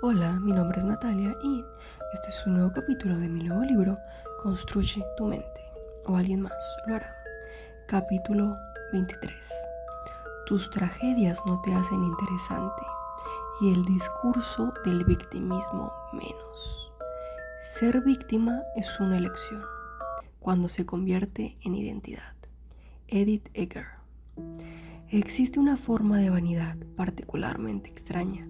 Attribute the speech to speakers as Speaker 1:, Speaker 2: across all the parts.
Speaker 1: Hola, mi nombre es Natalia y este es un nuevo capítulo de mi nuevo libro Construye tu mente, o alguien más lo hará. Capítulo 23. Tus tragedias no te hacen interesante y el discurso del victimismo menos. Ser víctima es una elección cuando se convierte en identidad. Edith Eger. Existe una forma de vanidad particularmente extraña.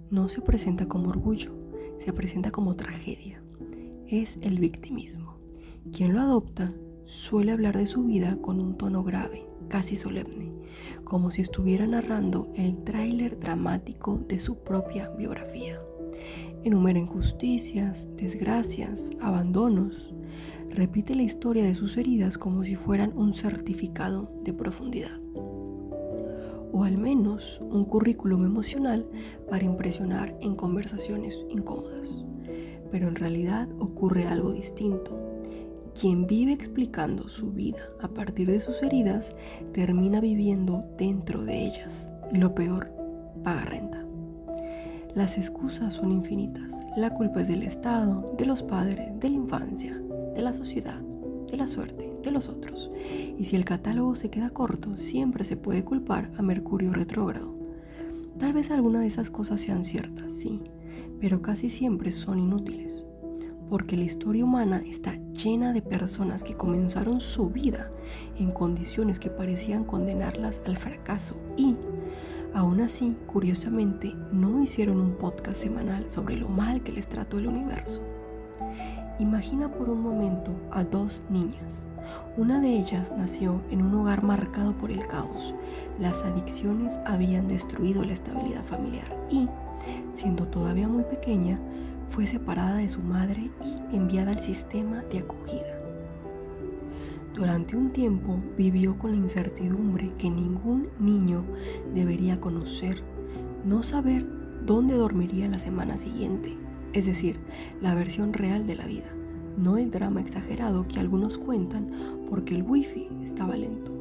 Speaker 1: No se presenta como orgullo, se presenta como tragedia. Es el victimismo. Quien lo adopta suele hablar de su vida con un tono grave, casi solemne, como si estuviera narrando el tráiler dramático de su propia biografía. Enumera injusticias, desgracias, abandonos. Repite la historia de sus heridas como si fueran un certificado de profundidad, o al menos un currículum emocional para impresionar en conversaciones incómodas. Pero en realidad ocurre algo distinto. Quien vive explicando su vida a partir de sus heridas termina viviendo dentro de ellas y, lo peor, paga renta. Las excusas son infinitas. La culpa es del Estado, de los padres, de la infancia, de la sociedad, de la suerte, de los otros. Y si el catálogo se queda corto, siempre se puede culpar a Mercurio retrógrado. Tal vez alguna de esas cosas sean ciertas, sí, pero casi siempre son inútiles, porque la historia humana está llena de personas que comenzaron su vida en condiciones que parecían condenarlas al fracaso y, aún así, curiosamente, no hicieron un podcast semanal sobre lo mal que les trató el universo. Imagina por un momento a dos niñas. Una de ellas nació en un hogar marcado por el caos. Las adicciones habían destruido la estabilidad familiar y, siendo todavía muy pequeña, fue separada de su madre y enviada al sistema de acogida. Durante un tiempo vivió con la incertidumbre que ningún niño debería conocer, no saber dónde dormiría la semana siguiente, es decir, la versión real de la vida, no el drama exagerado que algunos cuentan porque el wifi estaba lento.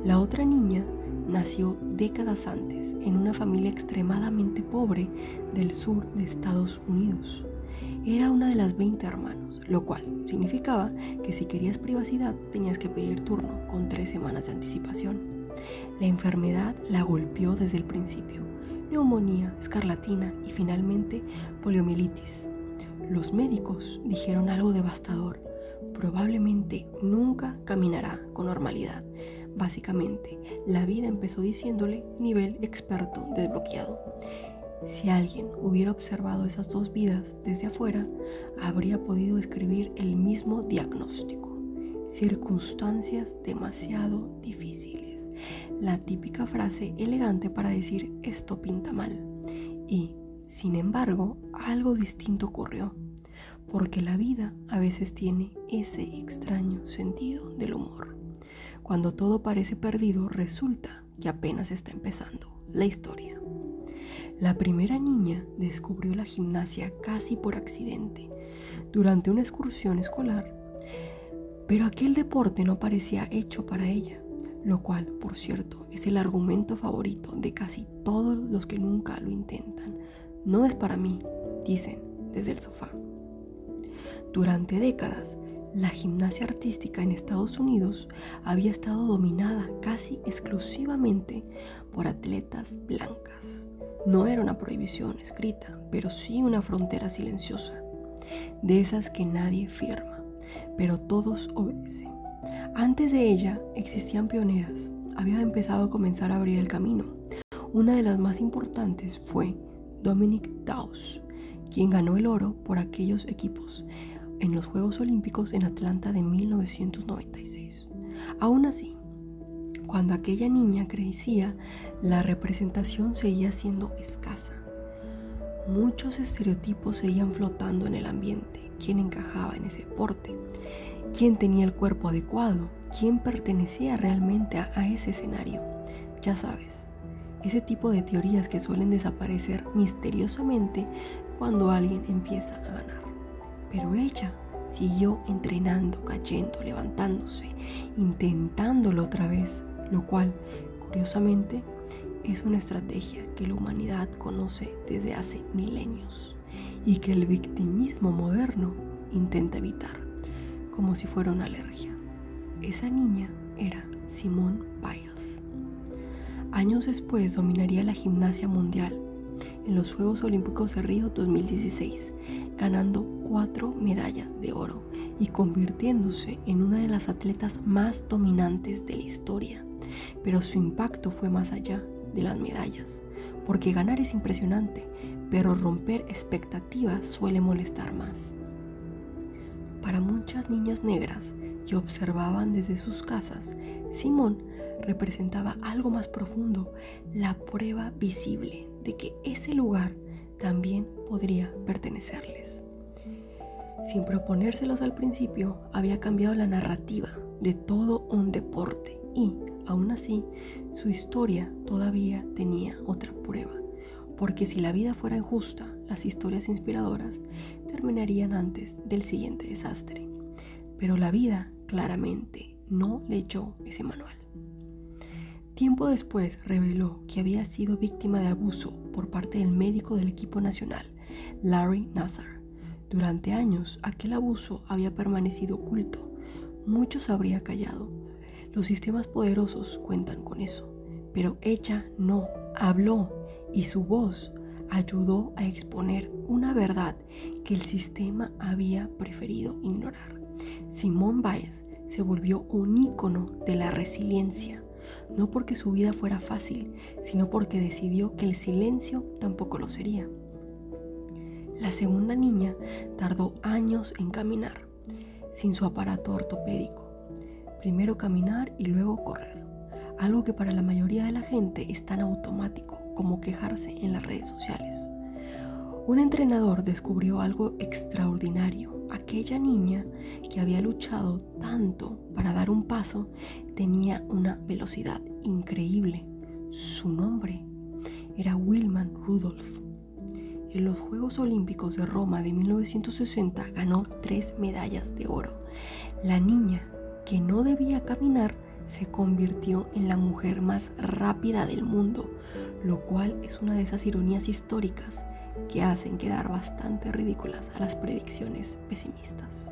Speaker 1: La otra niña nació décadas antes en una familia extremadamente pobre del sur de Estados Unidos. Era una de las 20 hermanos, lo cual significaba que si querías privacidad tenías que pedir turno con 3 semanas de anticipación. La enfermedad la golpeó desde el principio: neumonía, escarlatina y finalmente poliomielitis. Los médicos dijeron algo devastador: probablemente nunca caminará con normalidad. Básicamente, la vida empezó diciéndole nivel experto desbloqueado. Si alguien hubiera observado esas dos vidas desde afuera, habría podido escribir el mismo diagnóstico: circunstancias demasiado difíciles. La típica frase elegante para decir esto pinta mal. Y, sin embargo, algo distinto ocurrió, porque la vida a veces tiene ese extraño sentido del humor. Cuando todo parece perdido, resulta que apenas está empezando la historia. La primera niña descubrió la gimnasia casi por accidente, durante una excursión escolar, pero aquel deporte no parecía hecho para ella, lo cual, por cierto, es el argumento favorito de casi todos los que nunca lo intentan. No es para mí, dicen desde el sofá. Durante décadas, la gimnasia artística en Estados Unidos había estado dominada casi exclusivamente por atletas blancas. No era una prohibición escrita, pero sí una frontera silenciosa, de esas que nadie firma, pero todos obedecen. Antes de ella existían pioneras, había empezado a comenzar a abrir el camino. Una de las más importantes fue Dominique Dawes, quien ganó el oro por aquellos equipos en los Juegos Olímpicos en Atlanta de 1996. Aún así, cuando aquella niña crecía, la representación seguía siendo escasa. Muchos estereotipos seguían flotando en el ambiente: quién encajaba en ese deporte, quién tenía el cuerpo adecuado, quién pertenecía realmente a ese escenario. Ya sabes, ese tipo de teorías que suelen desaparecer misteriosamente cuando alguien empieza a ganar. Pero ella siguió entrenando, cayendo, levantándose, intentándolo otra vez, lo cual, curiosamente, es una estrategia que la humanidad conoce desde hace milenios y que el victimismo moderno intenta evitar, como si fuera una alergia. Esa niña era Simone Biles. Años después dominaría la gimnasia mundial en los Juegos Olímpicos de Río 2016, ganando 4 medallas de oro y convirtiéndose en una de las atletas más dominantes de la historia. Pero su impacto fue más allá de las medallas, porque ganar es impresionante, pero romper expectativas suele molestar más. Para muchas niñas negras que observaban desde sus casas, Simone representaba algo más profundo, la prueba visible de que ese lugar también podría pertenecerles. Sin proponérselos al principio, había cambiado la narrativa de todo un deporte y, aún así, su historia todavía tenía otra prueba, porque si la vida fuera injusta, las historias inspiradoras terminarían antes del siguiente desastre. Pero la vida claramente no leyó ese manual. Tiempo después reveló que había sido víctima de abuso por parte del médico del equipo nacional, Larry Nassar. Durante años, aquel abuso había permanecido oculto. Muchos habrían callado. Los sistemas poderosos cuentan con eso. Pero ella no habló y su voz ayudó a exponer una verdad que el sistema había preferido ignorar. Simone Biles se volvió un ícono de la resiliencia, no porque su vida fuera fácil, sino porque decidió que el silencio tampoco lo sería. La segunda niña tardó años en caminar, sin su aparato ortopédico. Primero caminar y luego correr, algo que para la mayoría de la gente es tan automático como quejarse en las redes sociales. Un entrenador descubrió algo extraordinario. Aquella niña que había luchado tanto para dar un paso tenía una velocidad increíble. Su nombre era Wilma Rudolph. En los Juegos Olímpicos de Roma de 1960 ganó 3 medallas de oro. La niña que no debía caminar se convirtió en la mujer más rápida del mundo, lo cual es una de esas ironías históricas que hacen quedar bastante ridículas a las predicciones pesimistas.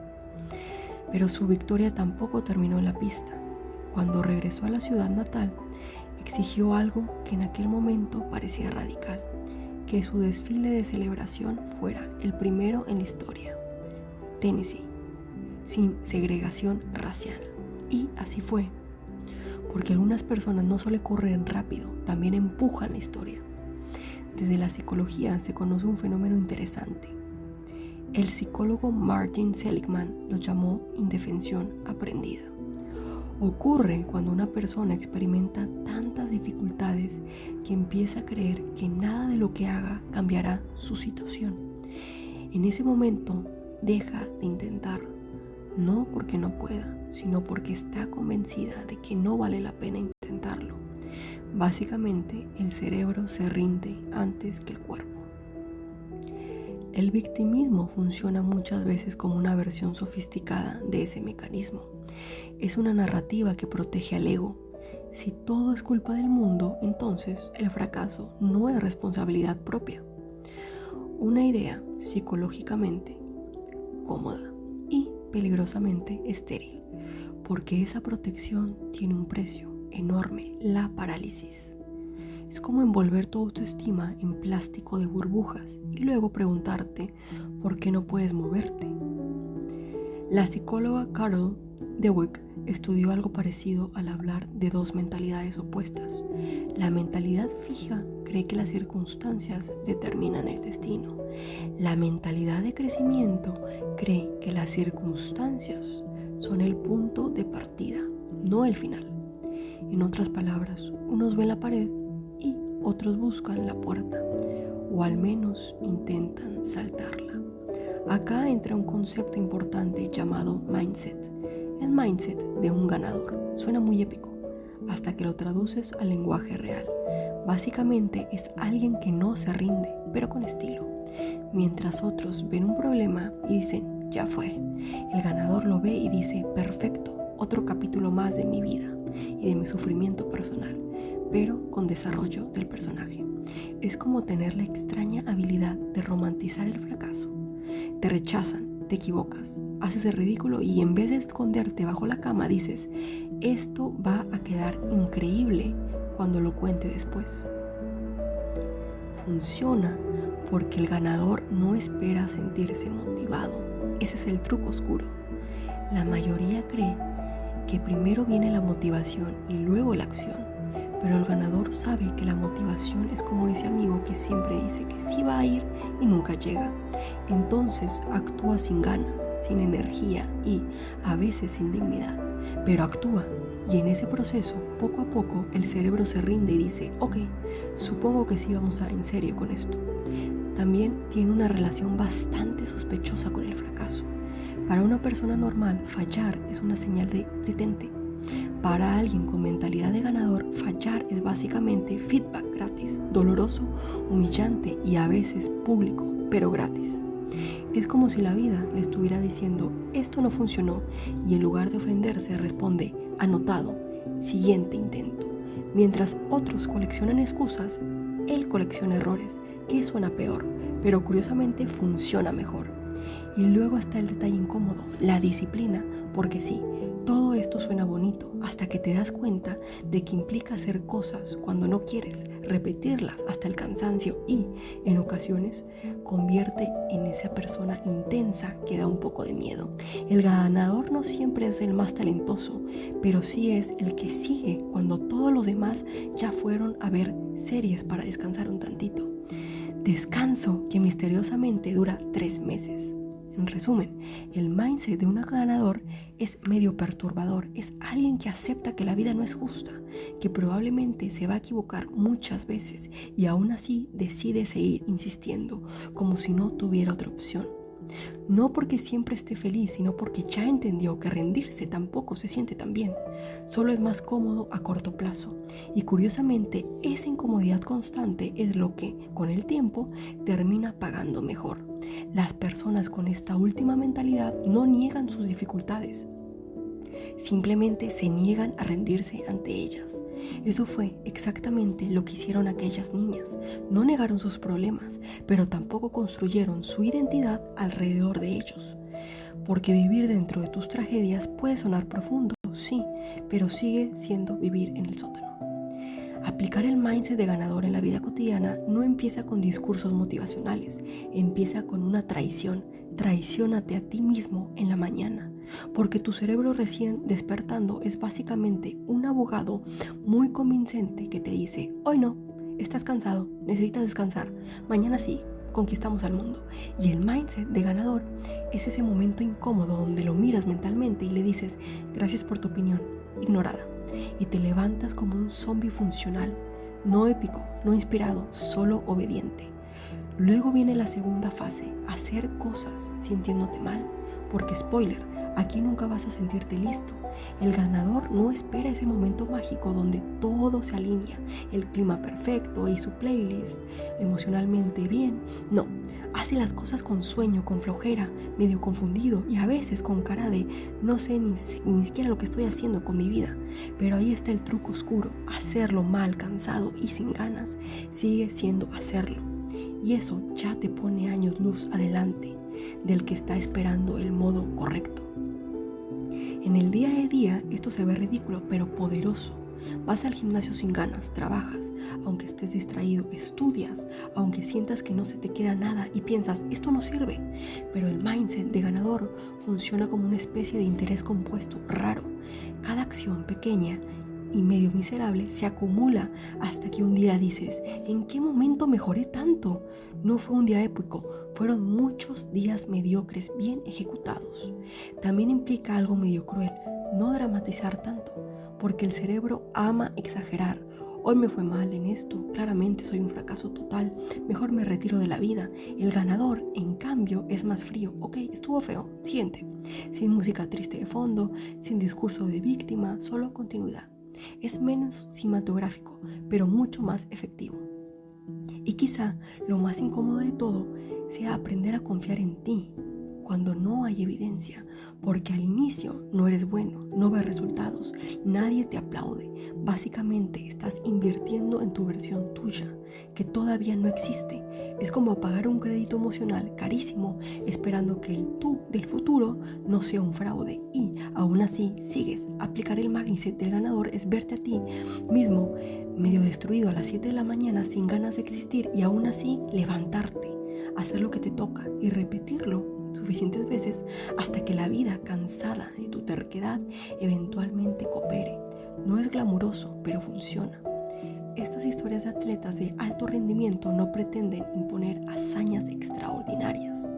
Speaker 1: Pero su victoria tampoco terminó en la pista. Cuando regresó a la ciudad natal, exigió algo que en aquel momento parecía radical: que su desfile de celebración fuera el primero en la historia, Tennessee, sin segregación racial. Y así fue, porque algunas personas no solo corren rápido, también empujan la historia. Desde la psicología se conoce un fenómeno interesante. El psicólogo Martin Seligman lo llamó indefensión aprendida. Ocurre cuando una persona experimenta tantas dificultades que empieza a creer que nada de lo que haga cambiará su situación. En ese momento deja de intentar, no porque no pueda, sino porque está convencida de que no vale la pena intentarlo. Básicamente, el cerebro se rinde antes que el cuerpo. El victimismo funciona muchas veces como una versión sofisticada de ese mecanismo. Es una narrativa que protege al ego. Si todo es culpa del mundo, entonces el fracaso no es responsabilidad propia. Una idea psicológicamente cómoda y peligrosamente estéril, porque esa protección tiene un precio enorme: la parálisis. Es como envolver tu autoestima en plástico de burbujas y luego preguntarte por qué no puedes moverte. La psicóloga Carol Dweck estudió algo parecido al hablar de dos mentalidades opuestas. La mentalidad fija cree que las circunstancias determinan el destino. La mentalidad de crecimiento cree que las circunstancias son el punto de partida, no el final. En otras palabras, unos ven la pared y otros buscan la puerta, o al menos intentan saltarla. Acá entra un concepto importante llamado mindset. El mindset de un ganador suena muy épico hasta que lo traduces al lenguaje real. Básicamente es alguien que no se rinde, pero con estilo. Mientras otros ven un problema y dicen, ya fue, el ganador lo ve y dice, perfecto, otro capítulo más de mi vida y de mi sufrimiento personal. pero con desarrollo del personaje. Es como tener la extraña habilidad de romantizar el fracaso. Te rechazan, te equivocas, haces el ridículo y en vez de esconderte bajo la cama dices, esto va a quedar increíble cuando lo cuente después. Funciona porque el ganador no espera sentirse motivado. Ese es el truco oscuro. La mayoría cree que primero viene la motivación y luego la acción, pero el ganador sabe que la motivación es como ese amigo que siempre dice que sí va a ir y nunca llega. Entonces actúa sin ganas, sin energía y a veces sin dignidad, pero actúa. Y en ese proceso, poco a poco, el cerebro se rinde y dice, ok, supongo que sí vamos en serio con esto. También tiene una relación bastante sospechosa con el fracaso. Para una persona normal, fallar es una señal de detente. Para alguien con mentalidad de ganador, fallar es básicamente feedback gratis, doloroso, humillante y a veces público, pero gratis. Es como si la vida le estuviera diciendo, esto no funcionó, y en lugar de ofenderse responde, anotado, siguiente intento. Mientras otros coleccionan excusas, él colecciona errores, que suena peor, pero curiosamente funciona mejor. Y luego está el detalle incómodo, la disciplina, porque sí, todo esto suena bonito hasta que te das cuenta de que implica hacer cosas cuando no quieres, repetirlas hasta el cansancio y, en ocasiones, convierte en esa persona intensa que da un poco de miedo. El ganador no siempre es el más talentoso, pero sí es el que sigue cuando todos los demás ya fueron a ver series para descansar un tantito. Descanso que misteriosamente dura 3 meses. En resumen, el mindset de un ganador es medio perturbador, es alguien que acepta que la vida no es justa, que probablemente se va a equivocar muchas veces y aún así decide seguir insistiendo, como si no tuviera otra opción. No porque siempre esté feliz, sino porque ya entendió que rendirse tampoco se siente tan bien, solo es más cómodo a corto plazo. Y curiosamente, esa incomodidad constante es lo que, con el tiempo, termina pagando mejor. Las personas con esta última mentalidad no niegan sus dificultades, simplemente se niegan a rendirse ante ellas. Eso fue exactamente lo que hicieron aquellas niñas. No negaron sus problemas, pero tampoco construyeron su identidad alrededor de ellos. Porque vivir dentro de tus tragedias puede sonar profundo, sí, pero sigue siendo vivir en el sótano. Aplicar el mindset de ganador en la vida cotidiana no empieza con discursos motivacionales, empieza con una traición. Traiciónate a ti mismo en la mañana, porque tu cerebro recién despertando es básicamente un abogado muy convincente que te dice, hoy no, estás cansado, necesitas descansar, mañana sí, conquistamos al mundo. Y el mindset de ganador es ese momento incómodo donde lo miras mentalmente y le dices, gracias por tu opinión, ignorada. Y te levantas como un zombie funcional, no épico, no inspirado, solo obediente. Luego viene la segunda fase, hacer cosas sintiéndote mal, porque spoiler, aquí nunca vas a sentirte listo. El ganador no espera ese momento mágico donde todo se alinea, el clima perfecto y su playlist emocionalmente bien. No, hace las cosas con sueño, con flojera, medio confundido y a veces con cara de no sé ni siquiera lo que estoy haciendo con mi vida. Pero ahí está el truco oscuro, hacerlo mal, cansado y sin ganas, sigue siendo hacerlo. Y eso ya te pone años luz adelante del que está esperando el modo correcto. En el día a día esto se ve ridículo, pero poderoso. Vas al gimnasio sin ganas, trabajas, aunque estés distraído, estudias, aunque sientas que no se te queda nada y piensas, esto no sirve. Pero el mindset de ganador funciona como una especie de interés compuesto raro. Cada acción pequeña y medio miserable se acumula hasta que un día dices, ¿en qué momento mejoré tanto? No fue un día épico, fueron muchos días mediocres bien ejecutados. También implica algo medio cruel, no dramatizar tanto, porque el cerebro ama exagerar. Hoy me fue mal en esto, claramente soy un fracaso total, mejor me retiro de la vida. El ganador, en cambio, es más frío. Ok, estuvo feo, siguiente. Sin música triste de fondo, sin discurso de víctima, solo continuidad. Es menos cinematográfico, pero mucho más efectivo. Y quizá lo más incómodo de todo sea aprender a confiar en ti. cuando no hay evidencia, porque al inicio no eres bueno, no ves resultados, nadie te aplaude. Básicamente estás invirtiendo en tu versión tuya, que todavía no existe. Es como pagar un crédito emocional carísimo esperando que el tú del futuro no sea un fraude, y aún así sigues. Aplicar el mindset del ganador es verte a ti mismo medio destruido a las 7 de la mañana sin ganas de existir, y aún así levantarte, hacer lo que te toca y repetirlo suficientes veces hasta que la vida, cansada de tu terquedad, eventualmente coopere. No es glamuroso, pero funciona. Estas historias de atletas de alto rendimiento no pretenden imponer hazañas extraordinarias.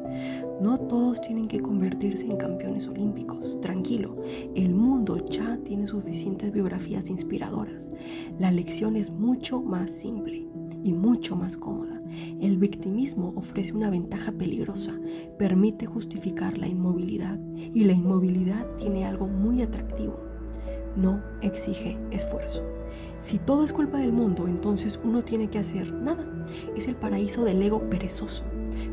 Speaker 1: No todos tienen que convertirse en campeones olímpicos. Tranquilo, el mundo ya tiene suficientes biografías inspiradoras. La lección es mucho más simple y mucho más cómoda. El victimismo ofrece una ventaja peligrosa, permite justificar la inmovilidad, y la inmovilidad tiene algo muy atractivo: no exige esfuerzo. Si todo es culpa del mundo, entonces uno tiene que hacer nada. Es el paraíso del ego perezoso.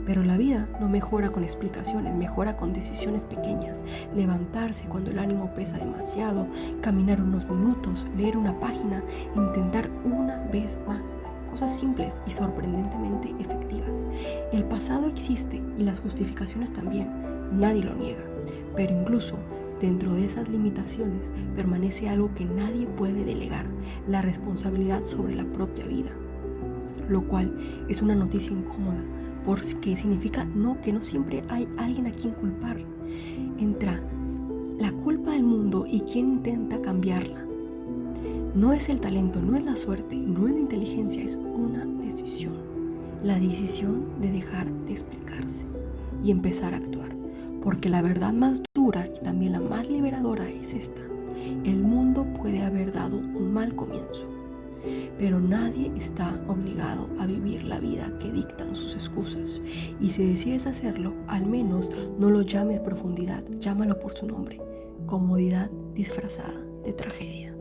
Speaker 1: Pero la vida no mejora con explicaciones, mejora con decisiones pequeñas. Levantarse cuando el ánimo pesa demasiado, caminar unos minutos, leer una página, intentar una vez más. Cosas simples y sorprendentemente efectivas. El pasado existe y las justificaciones también, nadie lo niega. Pero incluso dentro de esas limitaciones permanece algo que nadie puede delegar: la responsabilidad sobre la propia vida. Lo cual es una noticia incómoda, porque significa que no siempre hay alguien a quien culpar. Entra la culpa del mundo y quien intenta cambiarla. No es el talento, no es la suerte, no es la inteligencia, es una decisión. La decisión de dejar de explicarse y empezar a actuar. Porque la verdad más dura y también la más liberadora es esta: el mundo puede haber dado un mal comienzo, pero nadie está obligado a vivir la vida que dictan sus excusas. Y si decides hacerlo, al menos no lo llames profundidad, llámalo por su nombre: comodidad disfrazada de tragedia.